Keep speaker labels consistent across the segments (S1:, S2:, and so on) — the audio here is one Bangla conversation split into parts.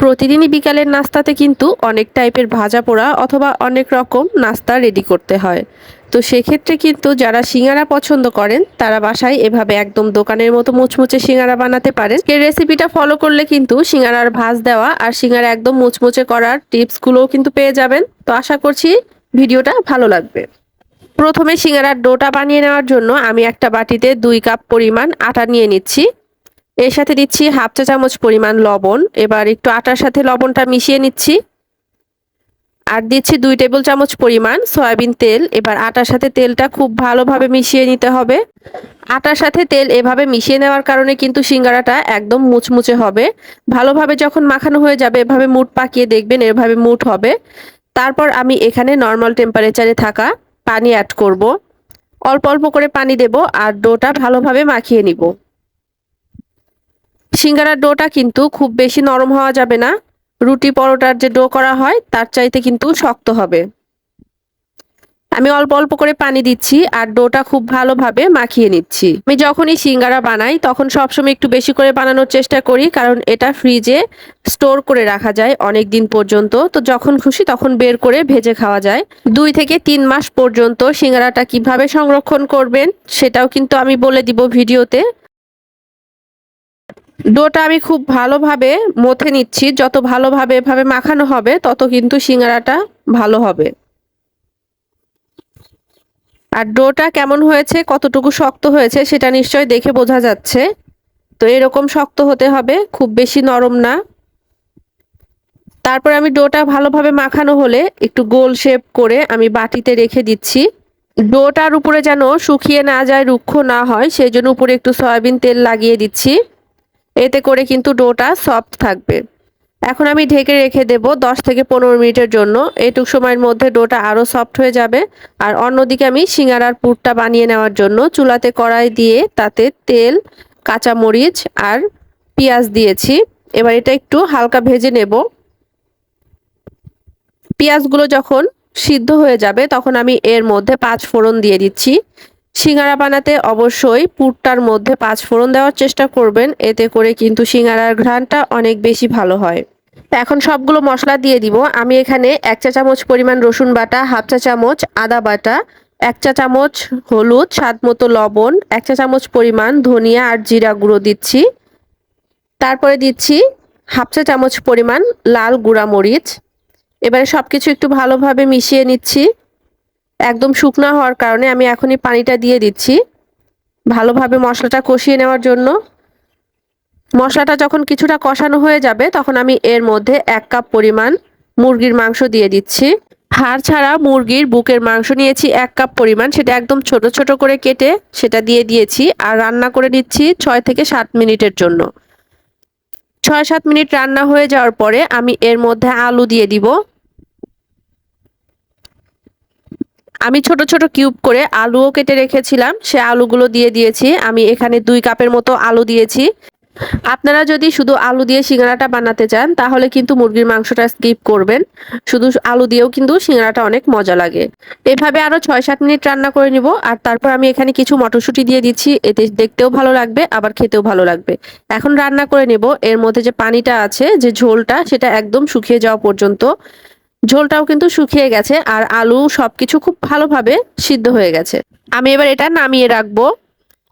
S1: প্রতিদিনই বিকালের নাস্তাতে কিন্তু অনেক টাইপের ভাজা পোড়া অথবা অনেক রকম নাস্তা রেডি করতে হয়। তো সেক্ষেত্রে কিন্তু যারা সিঙ্গারা পছন্দ করেন তারা বাসায় এভাবে একদম দোকানের মতো মুচমুচে সিঙ্গারা বানাতে পারেন। এই রেসিপিটা ফলো করলে কিন্তু সিঙ্গারার ভাজ দেওয়া আর সিঙ্গারা একদম মুচমুচে করার টিপসগুলোও কিন্তু পেয়ে যাবেন। তো আশা করছি ভিডিওটা ভালো লাগবে। প্রথমে সিঙ্গারার ডোটা বানিয়ে নেওয়ার জন্য আমি একটা বাটিতে 2 কাপ পরিমাণ আটা নিয়ে নিচ্ছি। এর সাথে দিচ্ছি হাফ চা চামচ পরিমাণ লবণ। এবার একটু আটার সাথে লবণটা মিশিয়ে নিচ্ছি। আর দিচ্ছি 2 টেবিল চামচ পরিমাণ সয়াবিন তেল। এবার আটার সাথে তেলটা খুব ভালোভাবে মিশিয়ে নিতে হবে। আটার সাথে তেল এভাবে মিশিয়ে নেওয়ার কারণে কিন্তু সিঙ্গারাটা একদম মুচমুচে হবে। ভালোভাবে যখন মাখানো হয়ে যাবে এভাবে মুঠ পাকিয়ে দেখবেন এভাবে মুঠ হবে। তারপর আমি এখানে নর্মাল টেম্পারেচারে থাকা পানি অ্যাড করব। অল্প অল্প করে পানি দেব আর ডোটা ভালোভাবে মাখিয়ে নিব। সিঙ্গারার ডোটা কিন্তু খুব বেশি নরম হওয়া যাবে না। রুটি পরোটার যে ডো করা হয় তার চাইতে কিন্তু শক্ত হবে। আমি অল্প অল্প করে পানি দিচ্ছি আর ডোটা খুব ভালোভাবে মাখিয়ে নিচ্ছি। আমি যখনই সিঙ্গারা বানাই তখন সবসময় একটু বেশি করে বানানোর চেষ্টা করি, কারণ এটা ফ্রিজে স্টোর করে রাখা যায় অনেক দিন পর্যন্ত। তো যখন খুশি তখন বের করে ভেজে খাওয়া যায়। 2 থেকে 3 মাস পর্যন্ত সিঙ্গারাটা কিভাবে সংরক্ষণ করবেন সেটাও কিন্তু আমি বলে দিব ভিডিওতে। ডোটা আমি খুব ভালোভাবে মথে নিচ্ছি। যত ভালোভাবে এভাবে মাখানো হবে তত কিন্তু সিঙ্গারাটা ভালো হবে। আর ডোটা কেমন হয়েছে, কতটুকু শক্ত হয়েছে সেটা নিশ্চয়ই দেখে বোঝা যাচ্ছে। তো এরকম শক্ত হতে হবে, খুব বেশি নরম না। তারপর আমি ডোটা ভালোভাবে মাখানো হলে একটু গোল শেপ করে আমি বাটিতে রেখে দিচ্ছি। ডোটার উপরে যেন শুকিয়ে না যায়, রুক্ষ না হয়, সেই জন্য উপরে একটু সয়াবিন তেল লাগিয়ে দিচ্ছি। এতে করে কিন্তু ডোটা সফট থাকবে। এখন আমি ঢেকে রেখে দেব 10 থেকে 15 মিনিটের জন্য। এইটুক সময়ের মধ্যে ডোটা আরও সফট হয়ে যাবে। আর অন্যদিকে আমি সিঙ্গারার পুরটা বানিয়ে নেওয়ার জন্য চুলাতে কড়াই দিয়ে তাতে তেল, কাঁচামরিচ আর পেঁয়াজ দিয়েছি। এবার এটা একটু হালকা ভেজে নেব। পেঁয়াজগুলো যখন সিদ্ধ হয়ে যাবে তখন আমি এর মধ্যে 5 ফোড়ন দিয়ে দিচ্ছি। সিঙ্গারা বানাতে অবশ্যই পুরটার মধ্যে 5 ফোড়ন দেওয়ার চেষ্টা করবেন, এতে করে কিন্তু সিঙ্গারার ঘ্রাণটা অনেক বেশি ভালো হয়। এখন সবগুলো মশলা দিয়ে দিব। আমি এখানে 1 চা চামচ পরিমাণ রসুন বাটা, হাফ চা চামচ আদা বাটা, 1 চা চামচ হলুদ, স্বাদ মতো লবণ, 1 চা চামচ পরিমাণ ধনিয়া আর জিরা গুঁড়ো দিচ্ছি। তারপরে দিচ্ছি হাফ চা চামচ পরিমাণ লাল গুঁড়া মরিচ। এবারে সবকিছু একটু ভালোভাবে মিশিয়ে নিচ্ছি। একদম শুকনা হওয়ার কারণে আমি এখনই পানিটা দিয়ে দিচ্ছি ভালোভাবে মশলাটা কষিয়ে নেওয়ার জন্য। মশলাটা যখন কিছুটা কষানো হয়ে যাবে তখন আমি এর মধ্যে 1 কাপ পরিমাণ মুরগির মাংস দিয়ে দিচ্ছি। হাড় ছাড়া মুরগির বুকের মাংস নিয়েছি 1 কাপ পরিমাণ, সেটা একদম ছোট ছোট করে কেটে সেটা দিয়ে দিয়েছি। আর রান্না করে নিচ্ছি 6 থেকে 7 মিনিটের জন্য। 6-7 মিনিট রান্না হয়ে যাওয়ার পরে আমি এর মধ্যে আলু দিয়ে দিব। আমি ছোট ছোট কিউব করে আলুও কেটে রেখেছিলাম, সে আলুগুলো দিয়ে দিয়েছি। আমি এখানে 2 কাপের মতো আলু দিয়েছি। আপনারা যদি শুধু আলু দিয়ে সিঙ্গারাটা বানাতে চান তাহলে কিন্তু মুরগির মাংসটা স্কিপ করবেন। শুধু আলু দিয়েও কিন্তু সিঙ্গারাটা অনেক মজা লাগে। এভাবে আরো 6-7 মিনিট রান্না করে নিব। আর তারপর আমি এখানে কিছু মটরশুঁটি দিয়ে দিচ্ছি, এতে দেখতেও ভালো লাগবে আবার খেতেও ভালো লাগবে। এখন রান্না করে নেব। এর মধ্যে যে পানিটা আছে, যে ঝোলটা, সেটা একদম শুকিয়ে যাওয়া পর্যন্ত। ঝোলটাও কিন্তু শুকিয়ে গেছে আর আলু সবকিছু খুব ভালোভাবে সিদ্ধ হয়ে গেছে। আমি এবার এটা নামিয়ে রাখবো।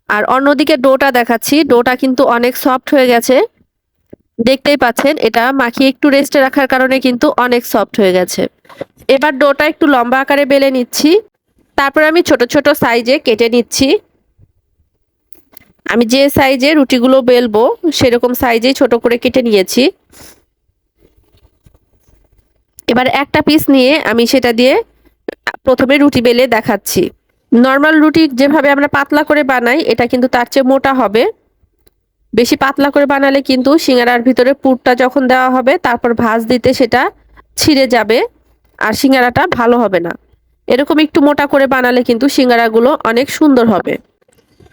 S1: আর অন্যদিকে ডোটা দেখাচ্ছি। ডোটা কিন্তু অনেক সফট হয়ে গেছে, দেখতেই পাচ্ছেন। এটা মাখিয়ে একটু রেস্টে রাখার কারণে কিন্তু অনেক সফট হয়ে গেছে। এবার ডোটা একটু লম্বা আকারে বেলে নিচ্ছি। তারপর আমি ছোট ছোট সাইজে কেটে নিচ্ছি। আমি যে সাইজে রুটিগুলো বেলবো সেরকম সাইজেই ছোট করে কেটে নিয়েছি। এবার একটা পিস নিয়ে আমি সেটা দিয়ে প্রথমে রুটি বেলে দেখাচ্ছি। নর্মাল রুটি যেভাবে আমরা পাতলা করে বানাই এটা কিন্তু তার চেয়ে মোটা হবে। বেশি পাতলা করে বানালে কিন্তু সিঙ্গারার ভিতরে পুরটা যখন দেওয়া হবে তারপর ভাঁজ দিতে সেটা ছিঁড়ে যাবে আর সিঙ্গারাটা ভালো হবে না। এরকম একটু মোটা করে বানালে কিন্তু সিঙ্গারাগুলো অনেক সুন্দর হবে।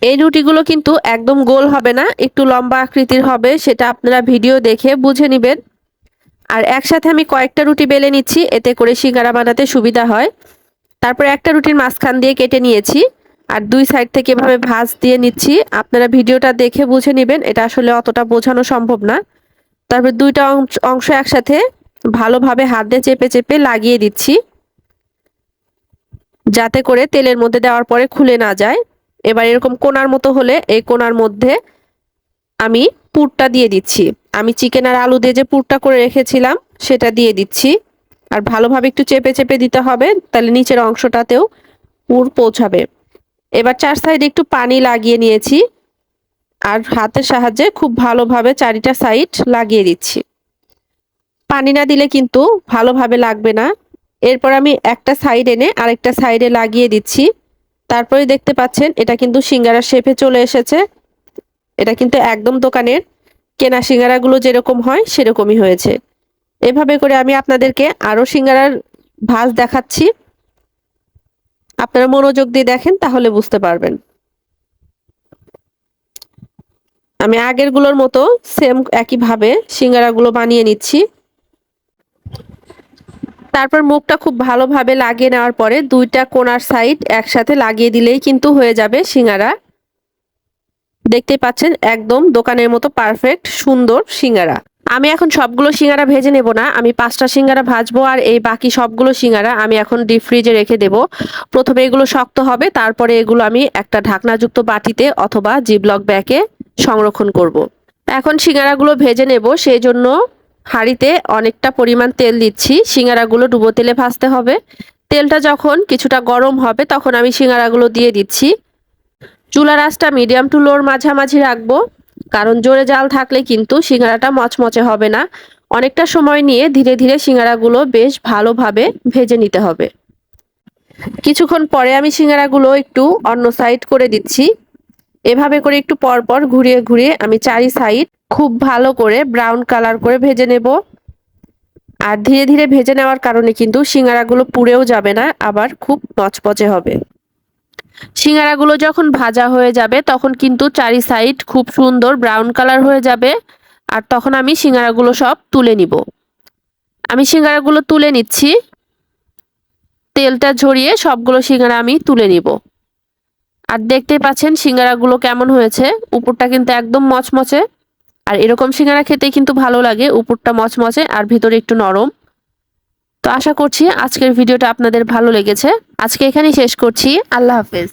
S1: এই রুটিগুলো কিন্তু একদম গোল হবে না, একটু লম্বা আকৃতির হবে, সেটা আপনারা ভিডিও দেখে বুঝে নেবেন। আর একসাথে আমি কয়েকটা রুটি বেলে নিচ্ছি, এতে করে সিঙ্গারা বানাতে সুবিধা হয়। তারপর একটা রুটির মাঝখান দিয়ে কেটে নিয়েছি আর 2 সাইড থেকে এভাবে ভাঁজ দিয়ে নিচ্ছি। আপনারা ভিডিওটা দেখে বুঝে নেবেন, এটা আসলে অতটা বোঝানো সম্ভব না। তারপর দুইটা অংশ একসাথে ভালোভাবে হাত দিয়ে চেপে চেপে লাগিয়ে দিচ্ছি, যাতে করে তেলের মধ্যে দেওয়ার পরে খুলে না যায়। এবার এরকম কোণার মতো হলে এই কোণার মধ্যে আমি পুরটা দিয়ে দিচ্ছি। আমি চিকেন আর আলু দিয়ে যে পুরটা করে রেখেছিলাম সেটা দিয়ে দিচ্ছি। আর ভালোভাবে একটু চেপে চেপে দিতে হবে, তাহলে নিচের অংশটাতেও পুর পৌঁছাবে। এবার চার সাইডে একটু পানি লাগিয়ে নিয়েছি আর হাতের সাহায্যে খুব ভালোভাবে চারিটা সাইড লাগিয়ে দিচ্ছি। পানি না দিলে কিন্তু ভালোভাবে লাগবে না। এরপর আমি একটা সাইড এনে আরেকটা সাইডে লাগিয়ে দিচ্ছি। তারপরে দেখতে পাচ্ছেন এটা কিন্তু সিঙ্গারার শেপে চলে এসেছে। এটা কিন্তু একদম দোকানের কেনা সিঙ্গারাগুলো যেরকম হয় সেরকমই হয়েছে। এভাবে করে আমি আপনাদেরকে আরো সিঙ্গারার ভাঁজ দেখাচ্ছি। আপনারা মনোযোগ দিয়ে দেখেন, তাহলে বুঝতে পারবেন। আমি আগেরগুলোর মতো সেম একইভাবে সিঙ্গারাগুলো বানিয়ে নিচ্ছি। তারপর মুখটা খুব ভালোভাবে লাগিয়ে নেওয়ার পরে দুইটা কোণার সাইড একসাথে লাগিয়ে দিলেই কিন্তু হয়ে যাবে সিঙ্গারা। দেখতে পাচ্ছেন একদম দোকানের মতো পারফেক্ট সুন্দর সিঙ্গারা। আমি এখন সবগুলো সিঙ্গারা ভেজে নেব না, আমি 5টা সিঙ্গারা ভাজবো আর এই বাকি সবগুলো সিঙ্গারা আমি এখন ডিপ ফ্রিজে রেখে দেব। প্রথমে এগুলো শক্ত হবে, তারপরে এগুলো আমি একটা ঢাকনাযুক্ত বাটিতে অথবা জিপলক ব্যাগে সংরক্ষণ করব। এখন সিঙ্গারাগুলো ভেজে নেব, সেই জন্য হাঁড়িতে অনেকটা পরিমাণ তেল দিচ্ছি। সিঙ্গারাগুলো ডুবো তেলে ভাজতে হবে। তেলটা যখন কিছুটা গরম হবে তখন আমি সিঙ্গারাগুলো দিয়ে দিচ্ছি। চুলার আঁচটা মিডিয়াম টু লোর মাঝামাঝি রাখবো, কারণ জোরে জাল থাকলে কিন্তু সিঙ্গারাটা মচমচে হবে না। অনেকটা সময় নিয়ে ধীরে ধীরে সিঙ্গারাগুলো বেশ ভালোভাবে ভেজে নিতে হবে। কিছুক্ষণ পরে আমি সিঙ্গারাগুলো একটু অন্য সাইড করে দিচ্ছি। এভাবে করে একটু পর পর ঘুরিয়ে ঘুরিয়ে আমি চারি সাইড খুব ভালো করে ব্রাউন কালার করে ভেজে নেব। আর ধীরে ধীরে ভেজে নেওয়ার কারণে কিন্তু সিঙ্গারাগুলো পুড়েও যাবে না, আবার খুব মচমচে হবে। সিঙ্গারাগুলো যখন ভাজা হয়ে যাবে তখন কিন্তু চারি সাইড খুব সুন্দর ব্রাউন কালার হয়ে যাবে। আর তখন আমি সিঙ্গারাগুলো সব তুলে নিব। আমি সিঙ্গারাগুলো তুলে নিচ্ছি। তেলটা ঝরিয়ে সবগুলো সিঙ্গারা আমি তুলে নিব। আর দেখতেই পাচ্ছেন সিঙ্গারাগুলো কেমন হয়েছে, উপরটা কিন্তু একদম মচমচে। আর এরকম সিঙ্গারা খেতে কিন্তু ভালো লাগে, উপরটা মচমচে আর ভিতরে একটু নরম। তো আশা করছি আজকের ভিডিওটা আপনাদের ভালো লেগেছে। আজকে এখানেই শেষ করছি। আল্লাহ হাফেজ।